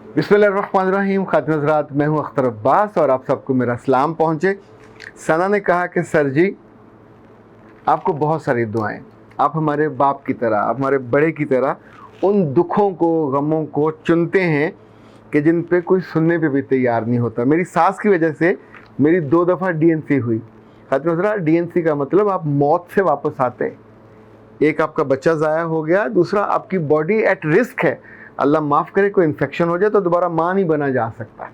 बिस्मिल्लाहिर्रहमानिर्रहीम। खातिन हज़रात, मैं हूं अख्तर अब्बास और आप सबको मेरा सलाम पहुंचे। सना ने कहा कि सर जी आपको बहुत सारी दुआएं, आप हमारे बाप की तरह, आप हमारे बड़े की तरह उन दुखों को, गमों को चुनते हैं कि जिन पे कोई सुनने पे भी तैयार नहीं होता। मेरी सास की वजह से मेरी 2 दफ़ा डीएनसी हुई। खातिन हज़रात, डीएनसी का मतलब आप मौत से वापस आते हैं। एक आपका बच्चा ज़ाया हो गया, दूसरा आपकी बॉडी एट रिस्क है। अल्लाह माफ़ करे कोई इन्फेक्शन हो जाए तो दोबारा माँ नहीं बना जा सकता,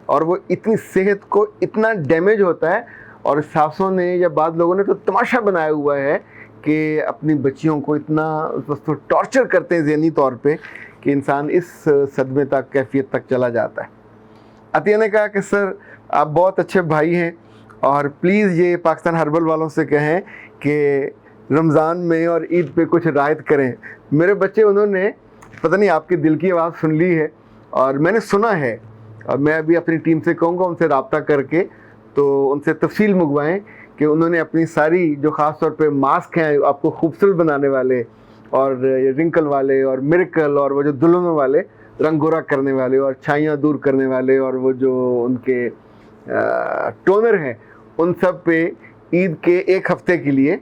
और वो इतनी सेहत को इतना डैमेज होता है। और सासों ने या बाद लोगों ने तो तमाशा बनाया हुआ है कि अपनी बच्चियों को इतना तो टॉर्चर करते हैं ज़हनी तौर पे कि इंसान इस सदमे तक, कैफियत तक चला जाता है। अतिया ने कहा कि सर आप बहुत अच्छे भाई हैं और प्लीज़ ये पाकिस्तान हर्बल वालों से कहें कि रमज़ान में और ईद पे कुछ रायत करें। मेरे बच्चे, उन्होंने पता नहीं आपके दिल की आवाज़ सुन ली है और मैंने सुना है, और मैं अभी अपनी टीम से कहूँगा उनसे रब्ता करके तो उनसे तफसील मंगवाएं कि उन्होंने अपनी सारी जो ख़ास तौर पे मास्क हैं आपको खूबसूरत बनाने वाले, और रिंकल वाले, और मिरेकल, और वो जो दुल्हनों वाले रंग गोरा करने वाले, और छाइयाँ दूर करने वाले, और वो जो उनके टोनर हैं, उन सब पे ईद के 1 हफ़्ते के लिए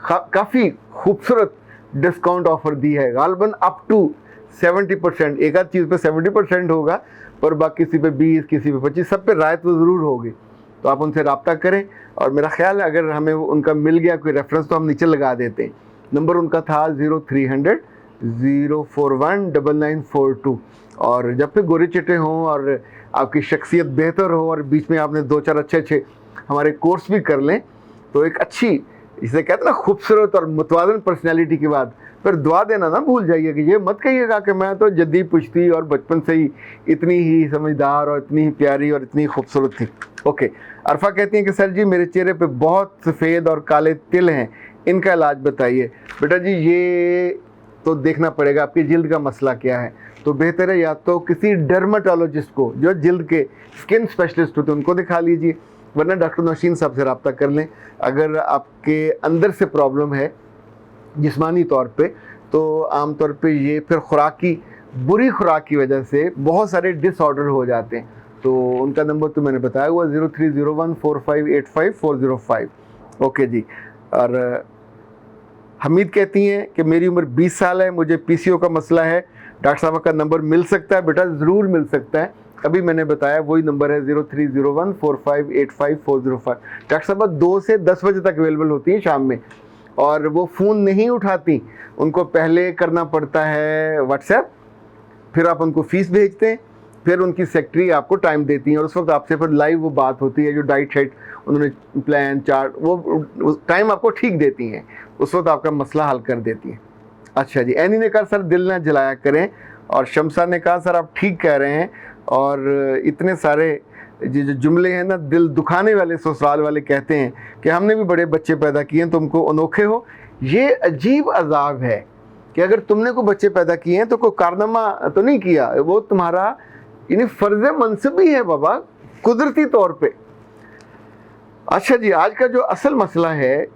काफ़ी खूबसूरत डिस्काउंट ऑफ़र दी है। गालबन अप टू 70%, एक आध चीज़ पे 70% होगा, पर बाकी किसी पे 20, किसी पे 25, सब पे रायत तो ज़रूर होगी। तो आप उनसे रब्ता करें, और मेरा ख्याल है अगर हमें उनका मिल गया कोई रेफरेंस तो हम नीचे लगा देते हैं। नंबर उनका था 0300 041 9942। और जब पे गोरे चिट्टे हों और आपकी शख्सियत बेहतर हो और बीच में आपने 2-4 अच्छे हमारे कोर्स भी कर लें, तो एक अच्छी, जिसे कहते हैं ना, खूबसूरत और मुतवाज़न पर्सनैलिटी के बाद फिर दुआ देना ना भूल जाइए कि ये मत कहिएगा कि मैं तो जद्दी पुश्ती और बचपन से ही इतनी ही समझदार और इतनी ही प्यारी और इतनी खूबसूरत थी। ओके, अरफा कहती हैं कि सर जी मेरे चेहरे पे बहुत सफ़ेद और काले तिल हैं, इनका इलाज बताइए। बेटा जी ये तो देखना पड़ेगा आपकी जिल्द का मसला क्या है। तो बेहतर है या तो किसी डर्माटोलॉजिस्ट को, जो जिल्द के स्किन स्पेशलिस्ट होते हैं, उनको दिखा लीजिए, वरना डॉक्टर नौशीन साहब से रब्ता कर लें। अगर आपके अंदर से प्रॉब्लम है जिस्मानी तौर पे, तो आम तौर पे ये फिर बुरी खुराक की वजह से बहुत सारे डिसऑर्डर हो जाते हैं। तो उनका नंबर तो मैंने बताया हुआ 03014585 ओके जी। और हमीद कहती हैं कि मेरी उम्र 20 साल है, मुझे पीसीओ का मसला है, डॉक्टर साहब का नंबर मिल सकता है? बेटा ज़रूर मिल सकता है, अभी मैंने बताया वही नंबर है 03014585 डॉक्टर साहब 2 से 10 बजे तक अवेलेबल होती हैं शाम में, और वो फ़ोन नहीं उठाती, उनको पहले करना पड़ता है व्हाट्सएप, फिर आप उनको फ़ीस भेजते हैं, फिर उनकी सेक्रेटरी आपको टाइम देती हैं और उस वक्त आपसे फिर लाइव वो बात होती है, जो डाइट शाइट उन्होंने प्लान चार्ट वो टाइम आपको ठीक देती हैं, उस वक्त आपका मसला हल कर देती हैं। अच्छा जी, एनी ने कहा सर दिल ना जलाया करें, और शमसा ने कहा सर आप ठीक कह रहे हैं, और इतने सारे जो जुमले हैं ना दिल दुखाने वाले, ससुराल वाले कहते हैं कि हमने भी बड़े बच्चे पैदा किए हैं, तुमको अनोखे हो। ये अजीब अजाब है कि अगर तुमने कोई बच्चे पैदा किए हैं तो कोई कारनामा तो नहीं किया, वो तुम्हारा यानी फ़र्ज़ मनसब ही है बाबा, कुदरती तौर पे। अच्छा जी, आज का जो असल मसला है,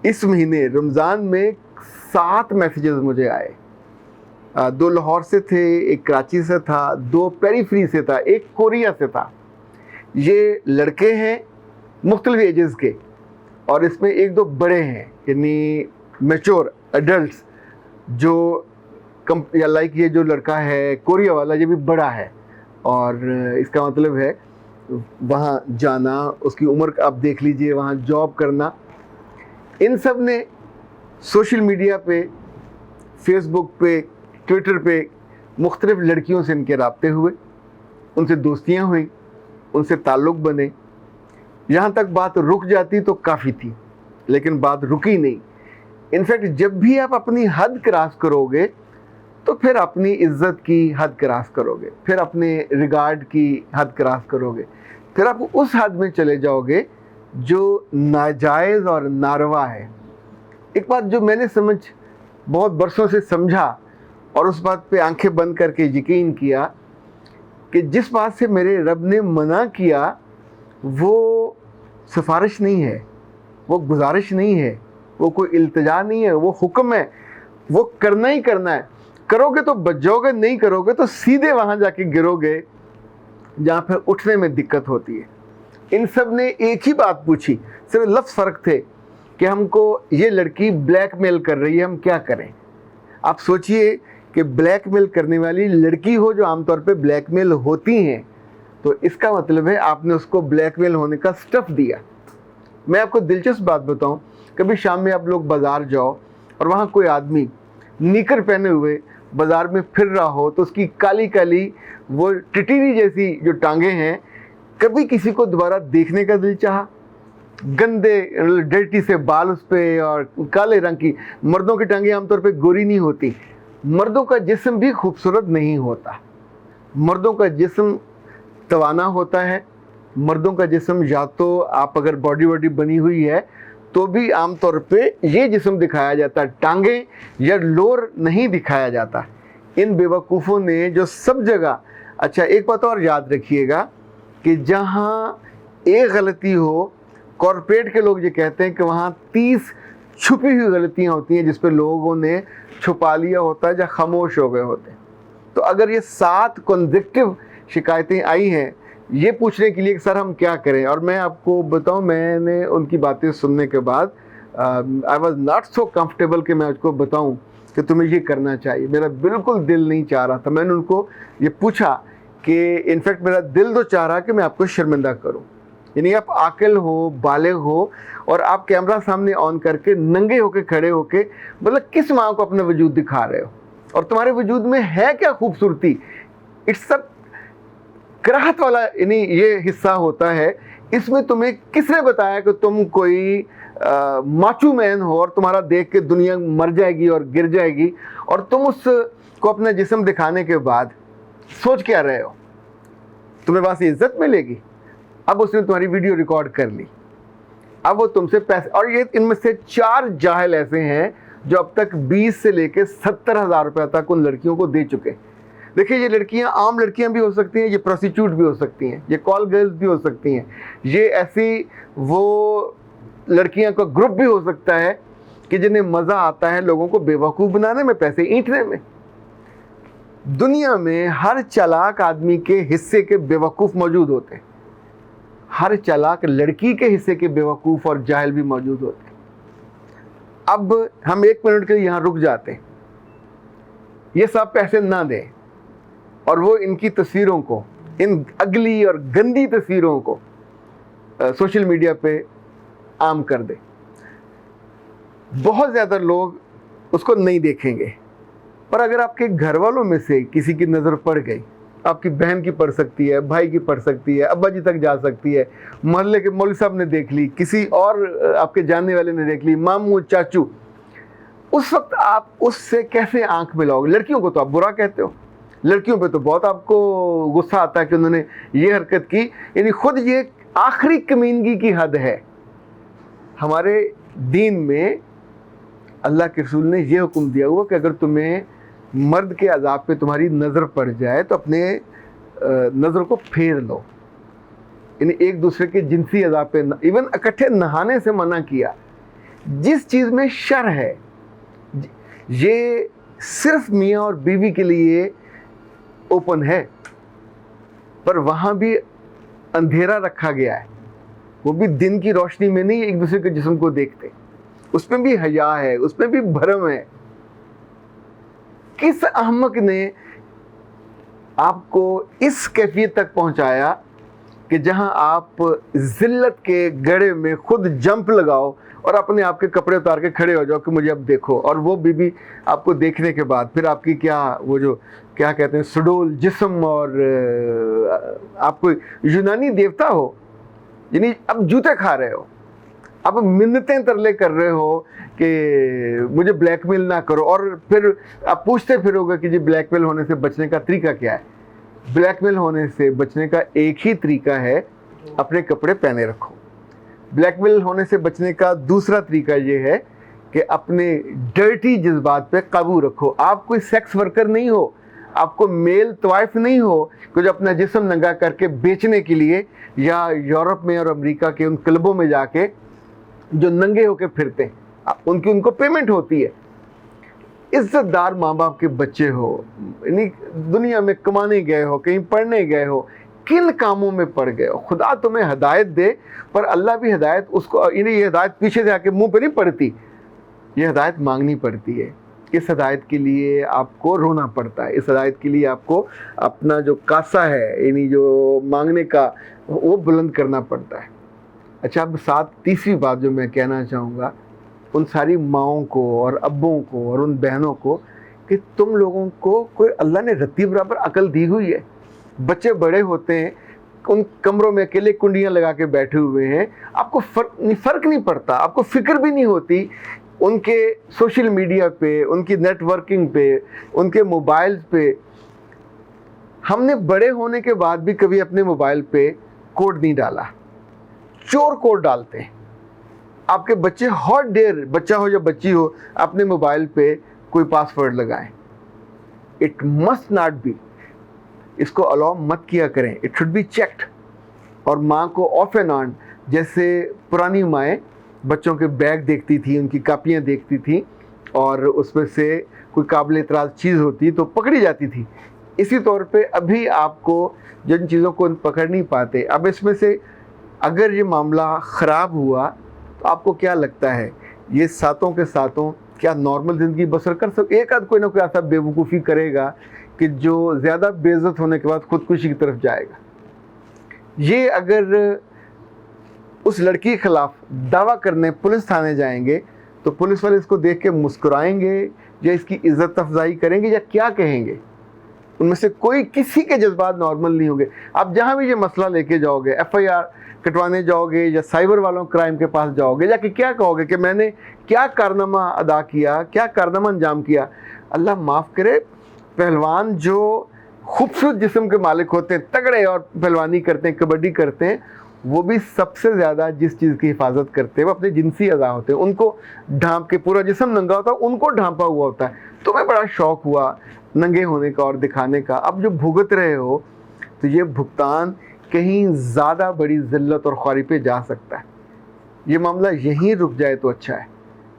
इस महीने रमज़ान में 7 मैसेजेस मुझे आए। 2 लाहौर से थे, एक कराची से था, 2 पेरीफ्री से था, एक कोरिया से था। ये लड़के हैं मुख्तलिफ एजेस के, और इसमें 1-2 बड़े हैं, यानी मैच्योर एडल्ट्स, जो या लाइक ये जो लड़का है कोरिया वाला, ये भी बड़ा है, और इसका मतलब है वहाँ जाना, उसकी उम्र आप देख लीजिए, वहाँ जॉब करना। इन सब ने सोशल मीडिया पे, फेसबुक पे, ट्विटर पे मुख्तलिफ लड़कियों से इनके राब्ते हुए, उनसे दोस्तियाँ हुई, उनसे ताल्लुक़ बने। यहाँ तक बात रुक जाती तो काफ़ी थी, लेकिन बात रुकी नहीं। इनफैक्ट जब भी आप अपनी हद क्रॉस करोगे तो फिर अपनी इज़्ज़त की हद क्रॉस करोगे, फिर अपने रिगार्ड की हद क्रॉस करोगे, फिर आप उस हद में चले जाओगे जो नाजायज़ और नारवा है। एक बात जो मैंने बहुत बरसों से समझा और उस बात पे आंखें बंद करके यकीन किया कि जिस बात से मेरे रब ने मना किया वो सिफारिश नहीं है, वो गुजारिश नहीं है, वो कोई इल्तिजा नहीं है, वो हुक्म है, वो करना ही करना है। करोगे तो बच जाओगे, नहीं करोगे तो सीधे वहां जाके गिरोगे जहां फिर उठने में दिक्कत होती है। इन सब ने एक ही बात पूछी, सिर्फ लफ्ज़ फ़र्क थे कि हमको ये लड़की ब्लैकमेल कर रही है, हम क्या करें। आप सोचिए कि ब्लैकमेल करने वाली लड़की हो जो आमतौर पे ब्लैकमेल होती हैं, तो इसका मतलब है आपने उसको ब्लैकमेल होने का स्टफ़ दिया। मैं आपको दिलचस्प बात बताऊं, कभी शाम में आप लोग बाज़ार जाओ और वहाँ कोई आदमी निकर पहने हुए बाज़ार में फिर रहा हो, तो उसकी काली काली वो टिटीरी जैसी जो टांगें हैं, कभी किसी को दोबारा देखने का दिल चाहा? गंदे डर्टी से बाल उस पे और काले रंग की। मर्दों की टांगें आमतौर पे गोरी नहीं होती। मर्दों का जिस्म भी खूबसूरत नहीं होता। मर्दों का जिस्म तवाना होता है। मर्दों का जिस्म या तो आप अगर बॉडी बनी हुई है तो भी आमतौर पे ये जिस्म दिखाया जाता है, टांगें या लोर नहीं दिखाया जाता। इन बेवकूफ़ों ने जो सब जगह, अच्छा एक बात और याद रखिएगा कि जहाँ एक गलती हो, कॉरपोरेट के लोग ये कहते हैं कि वहाँ 30 छुपी हुई गलतियाँ होती हैं जिस पे लोगों ने छुपा लिया होता है या खामोश हो गए होते हैं। तो अगर ये 7 कॉन्सेक्टिव शिकायतें आई हैं ये पूछने के लिए कि सर हम क्या करें, और मैं आपको बताऊं, मैंने उनकी बातें सुनने के बाद I was not so comfortable कि मैं उसको बताऊं कि तुम्हें ये करना चाहिए। मेरा बिल्कुल दिल नहीं चाह रहा था। मैंने उनको ये पूछा कि इनफैक्ट मेरा दिल तो चाह रहा कि मैं आपको शर्मिंदा करूं। यानी आप आकिल हो, बालिग हो और आप कैमरा सामने ऑन करके नंगे होके खड़े होके मतलब किस माँ को अपना वजूद दिखा रहे हो, और तुम्हारे वजूद में है क्या खूबसूरती। इट्स सब कराहत वाला यानी ये हिस्सा होता है। इसमें तुम्हें किसने बताया कि तुम कोई माचू मैन हो और तुम्हारा देख के दुनिया मर जाएगी और गिर जाएगी, और तुम उसको अपना जिस्म दिखाने के बाद सोच क्या रहे हो तुम्हें वहाँ से इज्जत मिलेगी। अब उसने तुम्हारी वीडियो रिकॉर्ड कर ली, अब वो तुमसे पैसे, और ये इनमें से 4 जाहिल ऐसे हैं जो अब तक 20 से लेकर 70,000 रुपये तक उन लड़कियों को दे चुके। देखिए ये लड़कियां आम लड़कियां भी हो सकती हैं, ये प्रोस्टिट्यूट भी हो सकती हैं, ये कॉल गर्ल्स भी हो सकती हैं, ये ऐसी वो लड़कियां का ग्रुप भी हो सकता है कि जिन्हें मज़ा आता है लोगों को बेवकूफ़ बनाने में, पैसे ईंटने में। दुनिया में हर चालाक आदमी के हिस्से के बेवकूफ़ मौजूद होते हैं, हर चालाक लड़की के हिस्से के बेवकूफ़ और जाहिल भी मौजूद होते हैं। अब हम 1 मिनट के लिए यहाँ रुक जाते हैं। ये सब पैसे ना दें और वो इनकी तस्वीरों को, इन अगली और गंदी तस्वीरों को सोशल मीडिया पे आम कर दे। बहुत ज़्यादा लोग उसको नहीं देखेंगे, पर अगर आपके घर वालों में से किसी की नज़र पड़ गई, आपकी बहन की पड़ सकती है, भाई की पड़ सकती है, अब्बा जी तक जा सकती है, मोहल्ले के मौलवी साहब ने देख ली, किसी और आपके जानने वाले ने देख ली, मामू चाचू, उस वक्त आप उससे कैसे आंख मिलाओगे। लड़कियों को तो आप बुरा कहते हो, लड़कियों पे तो बहुत आपको गुस्सा आता है कि उन्होंने ये हरकत की, यानी खुद ये आखिरी कमीनगी की हद है। हमारे दीन में अल्लाह के रसूल ने ये हुक्म दिया हुआ कि अगर तुम्हें मर्द के अज़ाब पे तुम्हारी नज़र पड़ जाए तो अपने नज़र को फेर लो। यानी एक दूसरे के जिनसी अज़ाब पे, इवन इकट्ठे नहाने से मना किया। जिस चीज़ में शर है ये सिर्फ मियाँ और बीवी के लिए ओपन है, पर वहाँ भी अंधेरा रखा गया है, वो भी दिन की रोशनी में नहीं एक दूसरे के जिस्म को देखते, उसमें भी हया है, उसमें भी भरम है। किस अहमक ने आपको इस कैफियत तक पहुंचाया कि जहां आप जिल्लत के गड़े में खुद जंप लगाओ और अपने आप के कपड़े उतार के खड़े हो जाओ कि मुझे अब देखो, और वो बीबी आपको देखने के बाद फिर आपकी क्या वो जो क्या कहते हैं सुडोल जिस्म, और आपको यूनानी देवता हो, यानी अब जूते खा रहे हो, अब मिन्नतें तरले कर रहे हो कि मुझे ब्लैकमेल ना करो, और फिर आप पूछते फिरोगे कि जी ब्लैकमेल होने से बचने का तरीका क्या है। ब्लैकमेल होने से बचने का एक ही तरीका है, अपने कपड़े पहने रखो। ब्लैकमेल होने से बचने का दूसरा तरीका ये है कि अपने डर्टी जज्बात पे काबू रखो। आप कोई सेक्स वर्कर नहीं हो, आपको मेल तवाइफ नहीं हो कि जो अपना जिस्म नंगा करके बेचने के लिए या यूरोप में और अमेरिका के उन क्लबों में जाके जो नंगे होके फिरते हैं उनको पेमेंट होती है। عزت دار ماں باپ کے بچے ہو، یعنی دنیا میں کمانے گئے ہو، کہیں پڑھنے گئے ہو، کن کاموں میں پڑ گئے ہو، خدا تمہیں ہدایت دے، پر اللہ بھی ہدایت اس کو، یعنی یہ ہدایت پیچھے سے آ کے منہ پہ نہیں پڑتی، یہ ہدایت مانگنی پڑتی ہے۔ اس ہدایت کے لیے آپ کو رونا پڑتا ہے، اس ہدایت کے لیے آپ کو اپنا جو کاسا ہے، یعنی جو مانگنے کا، وہ بلند کرنا پڑتا ہے۔ اچھا، اب تیسری بات جو میں کہنا چاہوں گا ان ساری ماؤں کو اور ابوں کو اور ان بہنوں کو، کہ تم لوگوں کو کوئی اللہ نے رتی برابر عقل دی ہوئی ہے۔ بچے بڑے ہوتے ہیں، ان کمروں میں اکیلے کنڈیاں لگا کے بیٹھے ہوئے ہیں، آپ کو فرق نہیں پڑتا، آپ کو فکر بھی نہیں ہوتی ان کے سوشل میڈیا پہ، ان کی نیٹ ورکنگ پہ، ان کے موبائل پہ۔ ہم نے بڑے ہونے کے بعد بھی کبھی اپنے موبائل پہ کوڈ نہیں ڈالا، چور کوڈ ڈالتے ہیں۔ آپ کے بچے ہاؤ ڈیئر، بچہ ہو یا بچی ہو، اپنے موبائل پہ کوئی پاسورڈ لگائیں۔ اٹ مسٹ ناٹ بی، اس کو الاؤ مت کیا کریں، اٹ شوڈ بی چیکڈ۔ اور ماں کو آف اینڈ آن، جیسے پرانی مائیں بچوں کے بیگ دیکھتی تھی، ان کی کاپیاں دیکھتی تھی، اور اس میں سے کوئی قابل اعتراض چیز ہوتی تو پکڑی جاتی تھی، اسی طور پہ ابھی آپ کو جن چیزوں کو پکڑ نہیں پاتے، اب اس میں سے اگر یہ معاملہ خراب ہوا تو آپ کو کیا لگتا ہے یہ ساتوں کے ساتوں کیا نارمل زندگی بسر کر سکتے؟ ایک آدھ کوئی نہ کوئی ایسا بے وقوفی کرے گا کہ جو زیادہ بے عزت ہونے کے بعد خودکشی کی طرف جائے گا۔ یہ اگر اس لڑکی کے خلاف دعویٰ کرنے پولیس تھانے جائیں گے تو پولیس والے اس کو دیکھ کے مسکرائیں گے یا اس کی عزت افزائی کریں گے یا کیا کہیں گے؟ ان میں سے کوئی کسی کے جذبات نارمل نہیں ہوں گے۔ آپ جہاں بھی یہ مسئلہ لے کے جاؤ گے، ایف آئی آر کٹوانے جاؤ گے یا سائبر والوں کرائم کے پاس جاؤ گے، یا کہ کیا کہو گے کہ میں نے کیا کارنامہ ادا کیا، کیا کارنامہ انجام کیا؟ اللہ معاف کرے، پہلوان جو خوبصورت جسم کے مالک ہوتے ہیں، تگڑے اور پہلوانی کرتے ہیں، کبڈی کرتے ہیں، وہ بھی سب سے زیادہ جس چیز کی حفاظت کرتے ہیں وہ اپنے جنسی اعضاء ہوتے ہیں۔ ان کو ڈھانپ کے، پورا جسم ننگا ہوتا ہے، ان کو ڈھانپا ہوا ہوتا ہے۔ تمہیں بڑا شوق ہوا ننگے ہونے کا اور دکھانے کا، اب جو بھگت رہے ہو تو یہ بھگتان کہیں زیادہ بڑی ذلت اور خواری پہ جا سکتا ہے۔ یہ معاملہ یہیں رک جائے تو اچھا ہے۔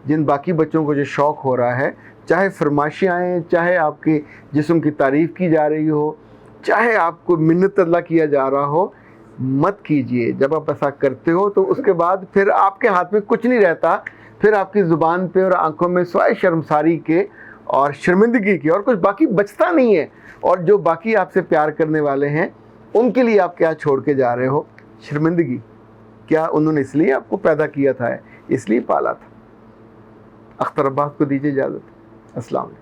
جن باقی بچوں کو جو شوق ہو رہا ہے، چاہے فرمائشیں آئیں، چاہے آپ کے جسم کی تعریف کی جا رہی ہو، چاہے آپ کو منت اللہ کیا جا رہا ہو، مت کیجئے۔ جب آپ ایسا کرتے ہو تو اس کے بعد پھر آپ کے ہاتھ میں کچھ نہیں رہتا، پھر آپ کی زبان پہ اور آنکھوں میں سوائے شرمساری کے اور شرمندگی کی اور کچھ باقی بچتا نہیں ہے۔ اور جو باقی آپ سے پیار کرنے والے ہیں ان کے لیے آپ کیا چھوڑ کے جا رہے ہو؟ شرمندگی۔ کیا انہوں نے اس لیے آپ کو پیدا کیا تھا، اس لیے پالا تھا؟ اختر عباس کو دیجیے اجازت۔ السلام علیکم۔